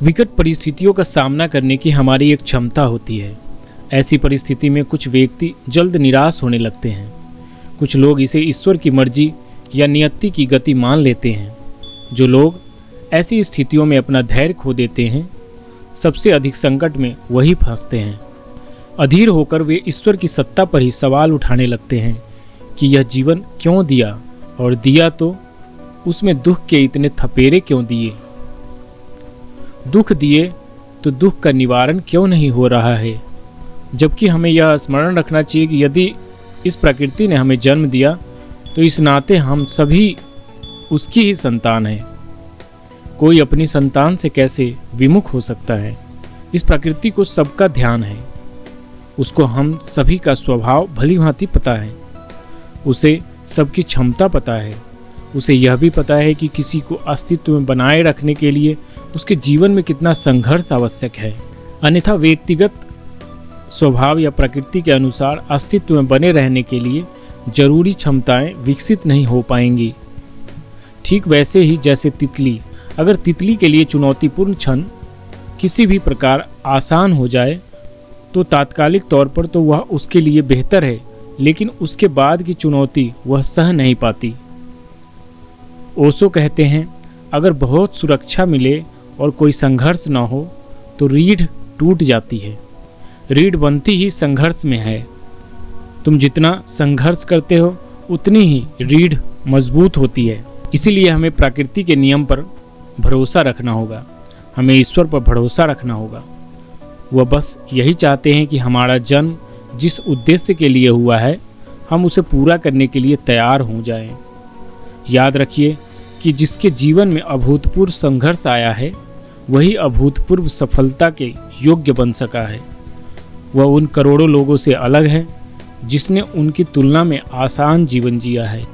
विकट परिस्थितियों का सामना करने की हमारी एक क्षमता होती है। ऐसी परिस्थिति में कुछ व्यक्ति जल्द निराश होने लगते हैं। कुछ लोग इसे ईश्वर की मर्जी या नियति की गति मान लेते हैं। जो लोग ऐसी स्थितियों में अपना धैर्य खो देते हैं, सबसे अधिक संकट में वही फंसते हैं। अधीर होकर वे ईश्वर की सत्ता पर ही सवाल उठाने लगते हैं कि यह जीवन क्यों दिया, और दिया तो उसमें दुख के इतने थपेरे क्यों दिए। दुख दिए तो दुख का निवारण क्यों नहीं हो रहा है। जबकि हमें यह स्मरण रखना चाहिए कि यदि इस प्रकृति ने हमें जन्म दिया तो इस नाते हम सभी उसकी ही संतान हैं। कोई अपनी संतान से कैसे विमुख हो सकता है। इस प्रकृति को सबका ध्यान है। उसको हम सभी का स्वभाव भली भांति पता है। उसे सबकी क्षमता पता है। उसे यह भी पता है कि किसी को अस्तित्व में बनाए रखने के लिए उसके जीवन में कितना संघर्ष आवश्यक है। अन्यथा व्यक्तिगत स्वभाव या प्रकृति के अनुसार अस्तित्व में बने रहने के लिए जरूरी क्षमताएं विकसित नहीं हो पाएंगी। ठीक वैसे ही जैसे तितली, अगर तितली के लिए चुनौतीपूर्ण क्षण किसी भी प्रकार आसान हो जाए तो तात्कालिक तौर पर तो वह उसके लिए बेहतर है, लेकिन उसके बाद की चुनौती वह सह नहीं पाती। ओशो कहते हैं, अगर बहुत सुरक्षा मिले और कोई संघर्ष न हो तो रीढ़ टूट जाती है। रीढ़ बनती ही संघर्ष में है। तुम जितना संघर्ष करते हो उतनी ही रीढ़ मजबूत होती है। इसीलिए हमें प्रकृति के नियम पर भरोसा रखना होगा। हमें ईश्वर पर भरोसा रखना होगा। वह बस यही चाहते हैं कि हमारा जन्म जिस उद्देश्य के लिए हुआ है, हम उसे पूरा करने के लिए तैयार हो जाएं। याद रखिए कि जिसके जीवन में अभूतपूर्व संघर्ष आया है, वही अभूतपूर्व सफलता के योग्य बन सका है। वह उन करोड़ों लोगों से अलग है जिसने उनकी तुलना में आसान जीवन जिया है।